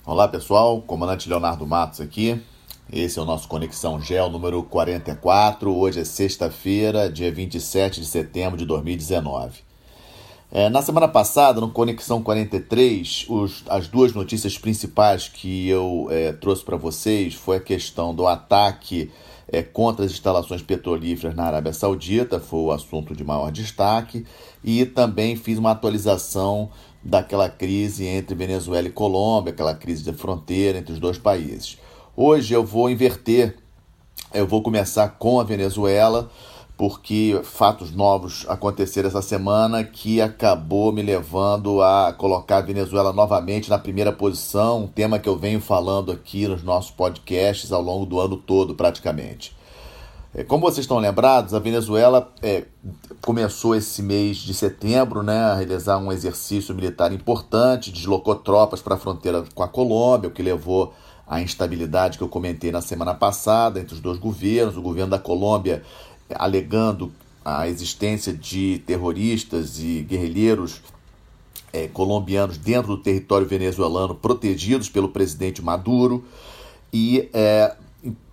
Olá pessoal, comandante Leonardo Matos aqui. Esse é o nosso Conexão Geo número 44. Hoje é sexta-feira, dia 27 de setembro de 2019. Na semana passada, no Conexão 43, as duas notícias principais que eu trouxe para vocês foi a questão do ataque contra as instalações petrolíferas na Arábia Saudita, foi o assunto de maior destaque, e também fiz uma atualização daquela crise entre Venezuela e Colômbia, aquela crise de fronteira entre os dois países. Hoje eu vou inverter, eu vou começar com a Venezuela, porque fatos novos aconteceram essa semana que acabou me levando a colocar a Venezuela novamente na primeira posição, um tema que eu venho falando aqui nos nossos podcasts ao longo do ano todo praticamente. Como vocês estão lembrados, a Venezuela começou esse mês de setembro a realizar um exercício militar importante, deslocou tropas para a fronteira com a Colômbia, o que levou à instabilidade que eu comentei na semana passada entre os dois governos. O governo da Colômbia alegando a existência de terroristas e guerrilheiros colombianos dentro do território venezuelano, protegidos pelo presidente Maduro, e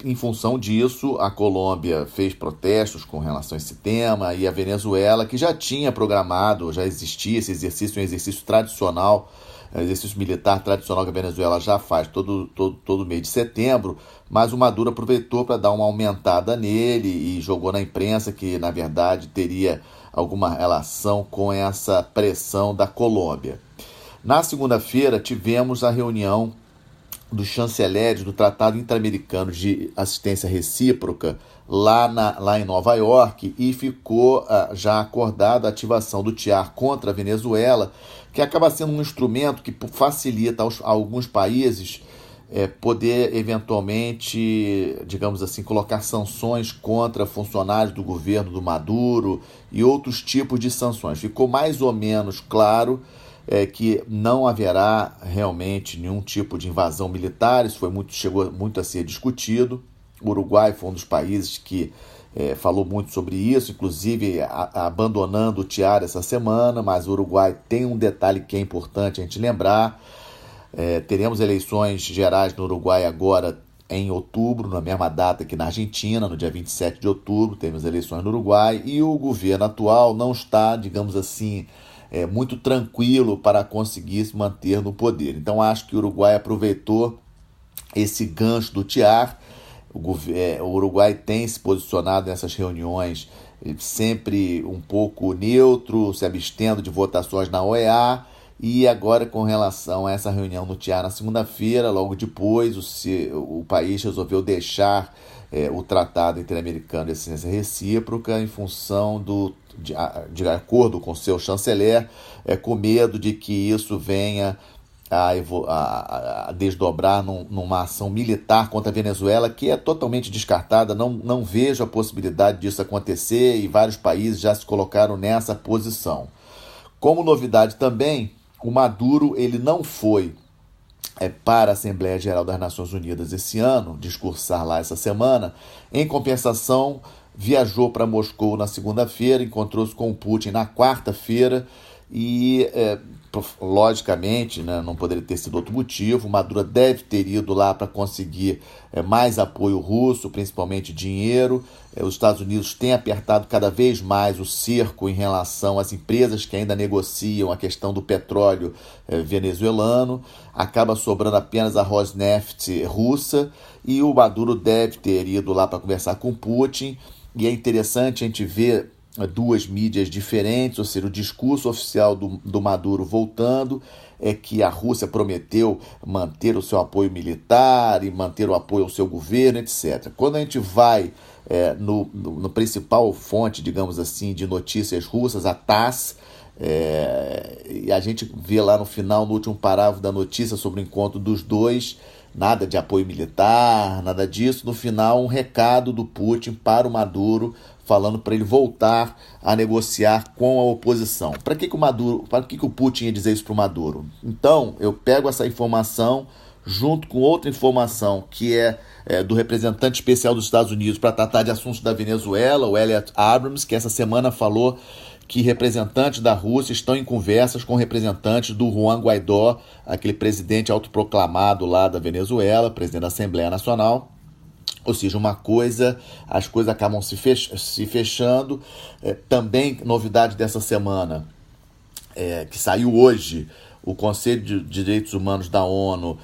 em função disso, a Colômbia fez protestos com relação a esse tema, e a Venezuela, que já tinha programado, já existia esse exercício, um exercício tradicional, exercício militar tradicional que a Venezuela já faz todo mês de setembro, mas o Maduro aproveitou para dar uma aumentada nele e jogou na imprensa que, na verdade, teria alguma relação com essa pressão da Colômbia. Na segunda-feira, tivemos a reunião dos chanceleres do Tratado Interamericano de Assistência Recíproca lá em Nova York, e ficou já acordada a ativação do TIAR contra a Venezuela, que acaba sendo um instrumento que facilita a alguns países poder eventualmente, digamos assim, colocar sanções contra funcionários do governo do Maduro e outros tipos de sanções. Ficou mais ou menos claro que não haverá realmente nenhum tipo de invasão militar. Isso chegou muito a ser discutido. O Uruguai foi um dos países que falou muito sobre isso, inclusive abandonando o TIAR essa semana, mas o Uruguai tem um detalhe que é importante a gente lembrar. Teremos eleições gerais no Uruguai agora em outubro, na mesma data que na Argentina, no dia 27 de outubro, temos eleições no Uruguai, e o governo atual não está, digamos assim, muito tranquilo para conseguir se manter no poder. Então acho que o Uruguai aproveitou esse gancho do TIAR. O Uruguai tem se posicionado nessas reuniões sempre um pouco neutro, se abstendo de votações na OEA, e agora com relação a essa reunião no TIAR na segunda-feira, logo depois o país resolveu deixar o Tratado Interamericano de Assistência Recíproca em função de acordo com seu chanceler, com medo de que isso venha a desdobrar numa ação militar contra a Venezuela, que é totalmente descartada. Não vejo a possibilidade disso acontecer, e vários países já se colocaram nessa posição. Como novidade também, o Maduro ele não foi para a Assembleia Geral das Nações Unidas esse ano, discursar lá essa semana. Em compensação, viajou para Moscou na segunda-feira, encontrou-se com o Putin na quarta-feira, e logicamente, não poderia ter sido outro motivo. Maduro deve ter ido lá para conseguir mais apoio russo, principalmente dinheiro. Os Estados Unidos têm apertado cada vez mais o cerco em relação às empresas que ainda negociam a questão do petróleo venezuelano. Acaba sobrando apenas a Rosneft russa, e o Maduro deve ter ido lá para conversar com Putin. E é interessante a gente ver duas mídias diferentes, ou seja, o discurso oficial do Maduro voltando é que a Rússia prometeu manter o seu apoio militar e manter o apoio ao seu governo, etc. Quando a gente vai no principal fonte, digamos assim, de notícias russas, a TASS, e a gente vê lá no final, no último parágrafo da notícia sobre o encontro dos dois, nada de apoio militar, nada disso. No final, um recado do Putin para o Maduro, falando para ele voltar a negociar com a oposição. Para que o Putin ia dizer isso para o Maduro? Então, eu pego essa informação junto com outra informação que é do representante especial dos Estados Unidos para tratar de assuntos da Venezuela, o Elliot Abrams, que essa semana falou que representantes da Rússia estão em conversas com representantes do Juan Guaidó, aquele presidente autoproclamado lá da Venezuela, presidente da Assembleia Nacional. Ou seja, as coisas acabam se fechando. Também, novidade dessa semana, que saiu hoje, o Conselho de Direitos Humanos da ONU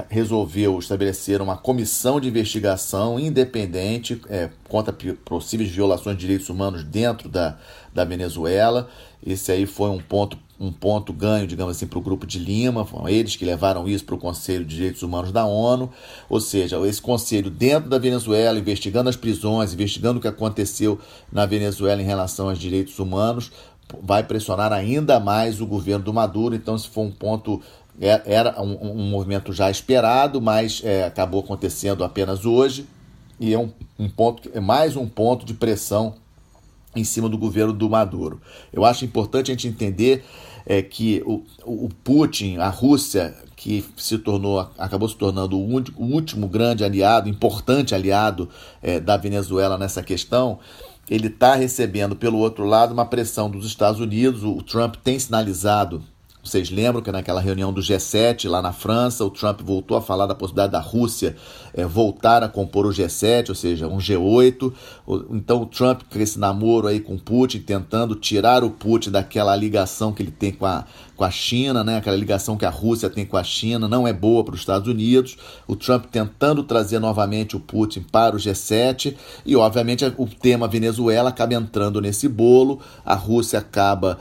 resolveu estabelecer uma comissão de investigação independente contra possíveis violações de direitos humanos dentro da Venezuela. Esse aí foi um ponto ganho, digamos assim, para o Grupo de Lima. Foram eles que levaram isso para o Conselho de Direitos Humanos da ONU. Ou seja, esse conselho dentro da Venezuela, investigando as prisões, investigando o que aconteceu na Venezuela em relação aos direitos humanos, vai pressionar ainda mais o governo do Maduro. Então, esse foi um ponto, era um movimento já esperado, mas acabou acontecendo apenas hoje, e é mais um ponto de pressão em cima do governo do Maduro. Eu acho importante a gente entender que o Putin, a Rússia, que acabou se tornando o último grande aliado, importante aliado da Venezuela nessa questão, ele está recebendo, pelo outro lado, uma pressão dos Estados Unidos. O Trump tem sinalizado, vocês lembram que naquela reunião do G7 lá na França, o Trump voltou a falar da possibilidade da Rússia voltar a compor o G7, ou seja, um G8. Então o Trump, com esse namoro aí com o Putin, tentando tirar o Putin daquela ligação que ele tem com a China, né? Aquela ligação que a Rússia tem com a China, não é boa para os Estados Unidos. O Trump tentando trazer novamente o Putin para o G7 e, obviamente, o tema Venezuela acaba entrando nesse bolo. A Rússia acaba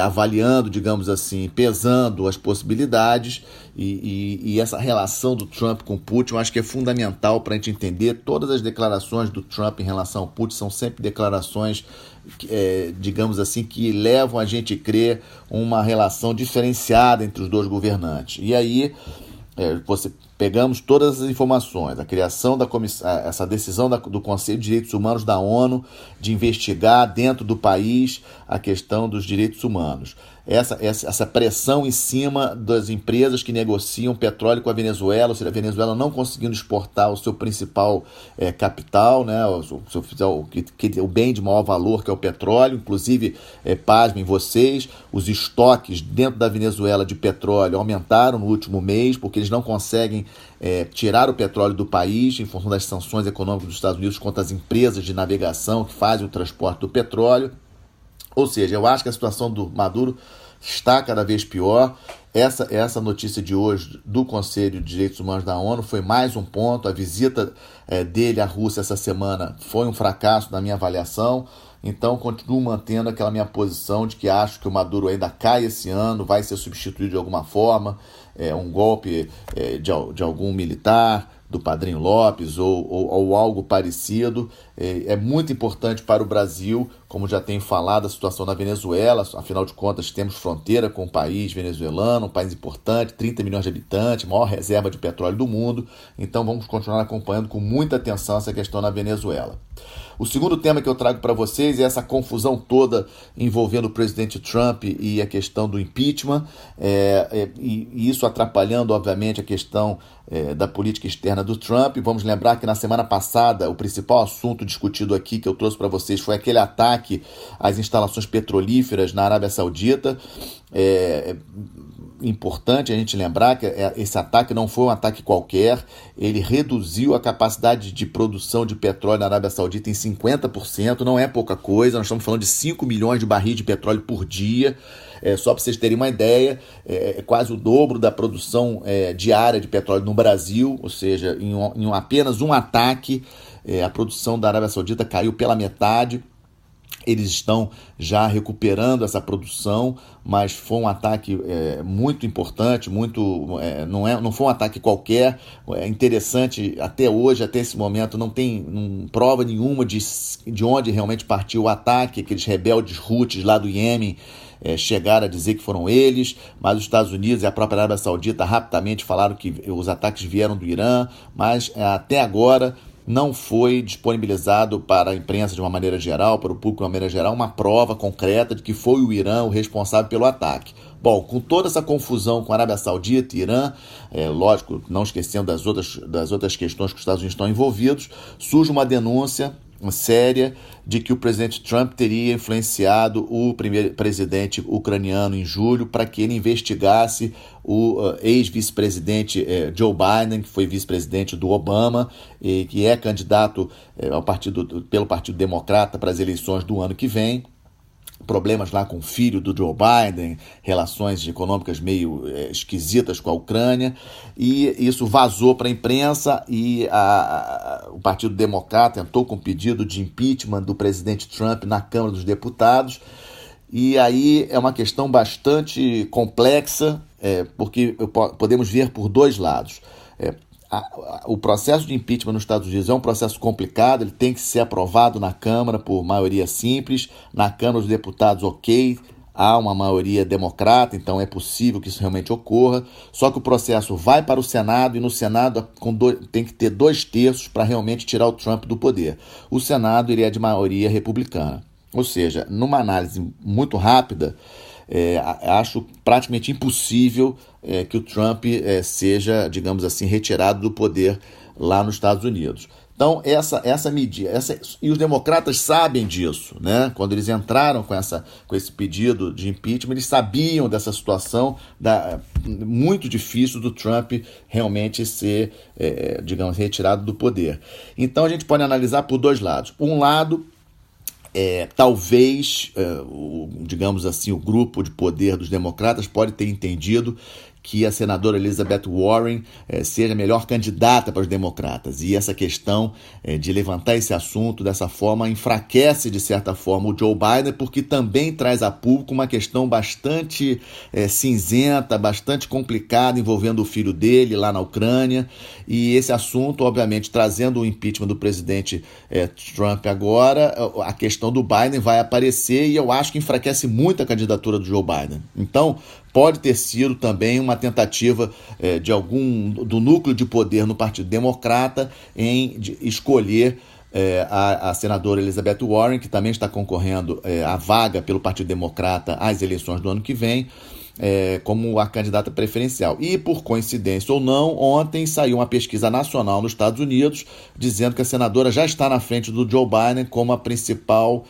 avaliando, digamos assim, pesando as possibilidades, e essa relação do Trump com o Putin eu acho que é fundamental para a gente entender. Todas as declarações do Trump em relação ao Putin são sempre declarações, digamos assim, que levam a gente a crer uma relação diferenciada entre os dois governantes. E aí pegamos todas as informações, a criação da comissão, essa decisão do Conselho de Direitos Humanos da ONU de investigar dentro do país a questão dos direitos humanos. Essa pressão em cima das empresas que negociam petróleo com a Venezuela, ou seja, a Venezuela não conseguindo exportar o seu principal capital, né, o bem de maior valor, que é o petróleo. Inclusive, pasmem vocês, os estoques dentro da Venezuela de petróleo aumentaram no último mês, porque eles não conseguem tirar o petróleo do país em função das sanções econômicas dos Estados Unidos contra as empresas de navegação que fazem o transporte do petróleo. Ou seja, eu acho que a situação do Maduro está cada vez pior. Essa notícia de hoje do Conselho de Direitos Humanos da ONU foi mais um ponto. A visita dele à Rússia essa semana foi um fracasso na minha avaliação. Então, continuo mantendo aquela minha posição de que acho que o Maduro ainda cai esse ano, vai ser substituído de alguma forma, um golpe de algum militar, do Padrinho Lopes ou algo parecido. É muito importante para o Brasil, como já tenho falado, a situação na Venezuela. Afinal de contas, temos fronteira com o país venezuelano, um país importante, 30 milhões de habitantes, maior reserva de petróleo do mundo. Então vamos continuar acompanhando com muita atenção essa questão na Venezuela. O segundo tema que eu trago para vocês é essa confusão toda envolvendo o presidente Trump e a questão do impeachment, e isso atrapalhando, obviamente, a questão da política externa do Trump. Vamos lembrar que na semana passada o principal assunto discutido aqui que eu trouxe para vocês foi aquele ataque às instalações petrolíferas na Arábia Saudita. Importante a gente lembrar que esse ataque não foi um ataque qualquer. Ele reduziu a capacidade de produção de petróleo na Arábia Saudita em 50%, não é pouca coisa. Nós estamos falando de 5 milhões de barris de petróleo por dia. Só para vocês terem uma ideia, é quase o dobro da produção diária de petróleo no Brasil. Ou seja, em apenas um ataque, a produção da Arábia Saudita caiu pela metade. Eles estão já recuperando essa produção, mas foi um ataque muito importante, não foi um ataque qualquer. É interessante, até hoje, até esse momento, não tem prova nenhuma de onde realmente partiu o ataque. Aqueles rebeldes Houthis lá do Iêmen chegaram a dizer que foram eles, mas os Estados Unidos e a própria Arábia Saudita rapidamente falaram que os ataques vieram do Irã, mas até agora não foi disponibilizado para a imprensa de uma maneira geral, para o público de uma maneira geral, uma prova concreta de que foi o Irã o responsável pelo ataque. Bom, com toda essa confusão com a Arábia Saudita e Irã, lógico, não esquecendo das outras questões que os Estados Unidos estão envolvidos, surge uma denúncia séria de que o presidente Trump teria influenciado o primeiro presidente ucraniano em julho para que ele investigasse o ex-vice-presidente Joe Biden, que foi vice-presidente do Obama e que é candidato pelo Partido Democrata para as eleições do ano que vem. Problemas lá com o filho do Joe Biden, relações econômicas meio esquisitas com a Ucrânia, e isso vazou para a imprensa e o Partido Democrata entrou com pedido de impeachment do presidente Trump na Câmara dos Deputados, e aí é uma questão bastante complexa, porque podemos ver por dois lados. O processo de impeachment nos Estados Unidos é um processo complicado, ele tem que ser aprovado na Câmara por maioria simples, na Câmara dos Deputados, ok, há uma maioria democrata, então é possível que isso realmente ocorra, só que o processo vai para o Senado e no Senado tem que ter 2/3 para realmente tirar o Trump do poder. O Senado ele é de maioria republicana, ou seja, numa análise muito rápida, acho praticamente impossível que o Trump seja, digamos assim, retirado do poder lá nos Estados Unidos. Então, essa medida, e os democratas sabem disso, né? Quando eles entraram com esse pedido de impeachment, eles sabiam dessa situação muito difícil do Trump realmente ser, digamos, retirado do poder. Então, a gente pode analisar por dois lados. Um lado, talvez, digamos assim, o grupo de poder dos democratas pode ter entendido que a senadora Elizabeth Warren seja a melhor candidata para os democratas. E essa questão de levantar esse assunto dessa forma enfraquece, de certa forma, o Joe Biden, porque também traz a público uma questão bastante cinzenta, bastante complicada, envolvendo o filho dele lá na Ucrânia. E esse assunto, obviamente, trazendo o impeachment do presidente Trump agora, a questão do Biden vai aparecer e eu acho que enfraquece muito a candidatura do Joe Biden. Então, pode ter sido também uma tentativa do núcleo de poder no Partido Democrata em escolher a senadora Elizabeth Warren, que também está concorrendo à vaga pelo Partido Democrata às eleições do ano que vem, como a candidata preferencial. E, por coincidência ou não, ontem saiu uma pesquisa nacional nos Estados Unidos dizendo que a senadora já está na frente do Joe Biden como a principal,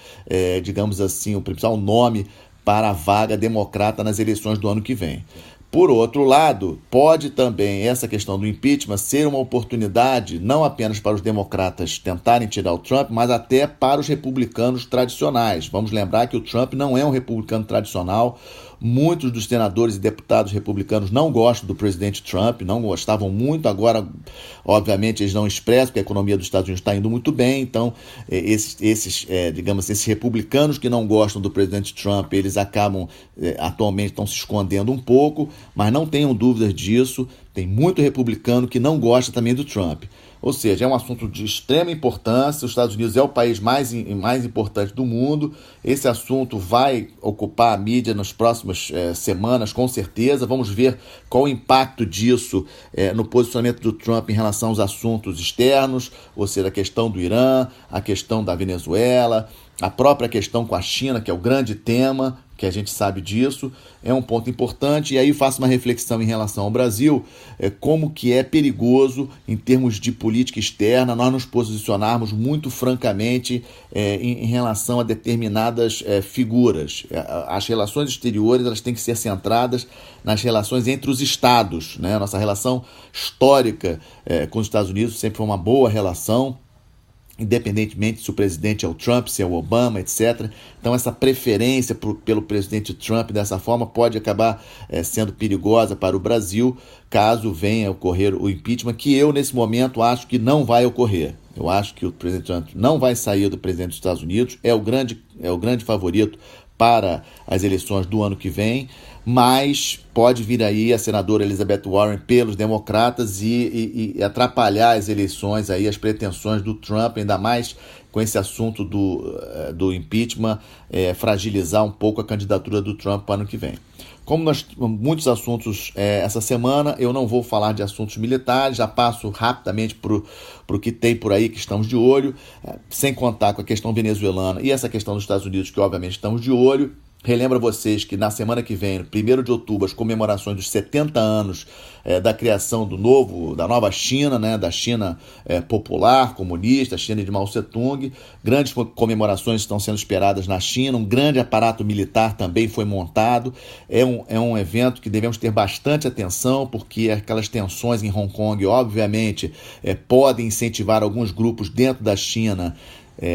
digamos assim, o principal nome para a vaga democrata nas eleições do ano que vem. Por outro lado, pode também essa questão do impeachment ser uma oportunidade não apenas para os democratas tentarem tirar o Trump, mas até para os republicanos tradicionais. Vamos lembrar que o Trump não é um republicano tradicional. Muitos dos senadores e deputados republicanos não gostam do presidente Trump, não gostavam muito, agora, obviamente, eles não expressam que a economia dos Estados Unidos está indo muito bem, então esses republicanos que não gostam do presidente Trump, eles acabam, atualmente estão se escondendo um pouco, mas não tenham dúvidas disso, tem muito republicano que não gosta também do Trump. Ou seja, é um assunto de extrema importância, os Estados Unidos é o país mais importante do mundo, esse assunto vai ocupar a mídia nas próximas semanas, com certeza, vamos ver qual o impacto disso no posicionamento do Trump em relação aos assuntos externos, ou seja, a questão do Irã, a questão da Venezuela, a própria questão com a China, que é o grande tema, que a gente sabe disso, é um ponto importante. E aí faço uma reflexão em relação ao Brasil, como que é perigoso, em termos de política externa, nós nos posicionarmos muito francamente em relação a determinadas figuras. As relações exteriores elas têm que ser centradas nas relações entre os estados, né? Nossa relação histórica com os Estados Unidos sempre foi uma boa relação, independentemente se o presidente é o Trump, se é o Obama, etc. Então essa preferência pelo presidente Trump dessa forma pode acabar sendo perigosa para o Brasil, caso venha a ocorrer o impeachment, que eu nesse momento acho que não vai ocorrer. Eu acho que o presidente Trump não vai sair do presidente dos Estados Unidos, é o grande favorito para as eleições do ano que vem, mas pode vir aí a senadora Elizabeth Warren pelos democratas e atrapalhar as eleições, aí, as pretensões do Trump, ainda mais com esse assunto do impeachment, fragilizar um pouco a candidatura do Trump para o ano que vem. Como muitos assuntos essa semana, eu não vou falar de assuntos militares, já passo rapidamente para o que tem por aí que estamos de olho, sem contar com a questão venezuelana e essa questão dos Estados Unidos, que obviamente estamos de olho. Relembro a vocês que na semana que vem, 1º de outubro, as comemorações dos 70 anos da criação da nova China, né, da China popular, comunista, China de Mao Tse-tung. Grandes comemorações estão sendo esperadas na China, um grande aparato militar também foi montado. É um evento que devemos ter bastante atenção, porque aquelas tensões em Hong Kong, obviamente, podem incentivar alguns grupos dentro da China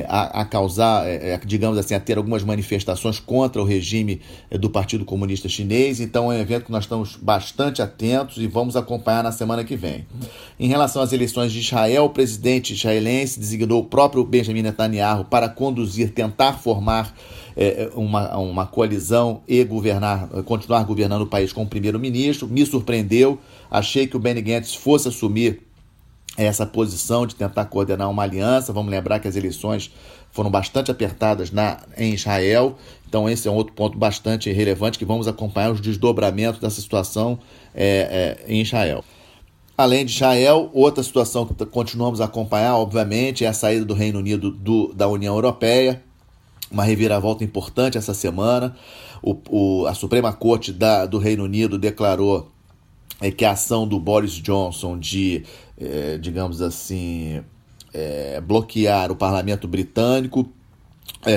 a causar, digamos assim, a ter algumas manifestações contra o regime do Partido Comunista Chinês. Então é um evento que nós estamos bastante atentos e vamos acompanhar na semana que vem. Em relação às eleições de Israel, o presidente israelense designou o próprio Benjamin Netanyahu para tentar formar uma coalizão e continuar governando o país com o primeiro-ministro. Me surpreendeu, achei que o Benny Gantz fosse assumir essa posição de tentar coordenar uma aliança. Vamos lembrar que as eleições foram bastante apertadas em Israel, então esse é um outro ponto bastante relevante que vamos acompanhar os desdobramentos dessa situação em Israel. Além de Israel, outra situação que continuamos a acompanhar, obviamente, é a saída do Reino Unido da União Europeia. Uma reviravolta importante essa semana. A Suprema Corte do Reino Unido declarou que a ação do Boris Johnson de, digamos assim, bloquear o parlamento britânico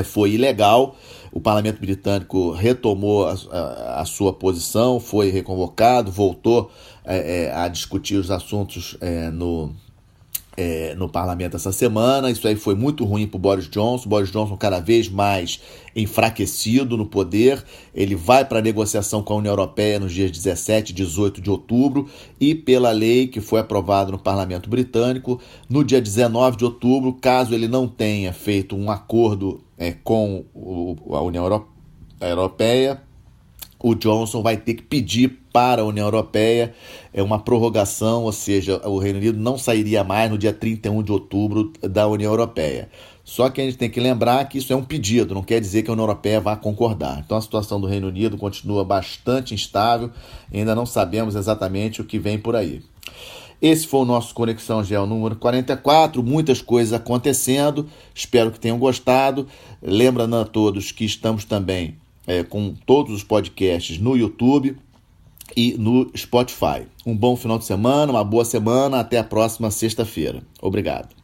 foi ilegal. O parlamento britânico retomou a sua posição, foi reconvocado, voltou a discutir os assuntos no parlamento essa semana. Isso aí foi muito ruim para o Boris Johnson. Boris Johnson cada vez mais enfraquecido no poder. Ele vai para a negociação com a União Europeia nos dias 17 e 18 de outubro e pela lei que foi aprovada no parlamento britânico, no dia 19 de outubro, caso ele não tenha feito um acordo com a União Europeia, o Johnson vai ter que pedir para a União Europeia uma prorrogação, ou seja, o Reino Unido não sairia mais no dia 31 de outubro da União Europeia. Só que a gente tem que lembrar que isso é um pedido, não quer dizer que a União Europeia vá concordar. Então a situação do Reino Unido continua bastante instável, ainda não sabemos exatamente o que vem por aí. Esse foi o nosso Conexão Geo número 44, muitas coisas acontecendo, espero que tenham gostado. Lembrando a todos que estamos também com todos os podcasts no YouTube e no Spotify. Um bom final de semana, uma boa semana, até a próxima sexta-feira. Obrigado.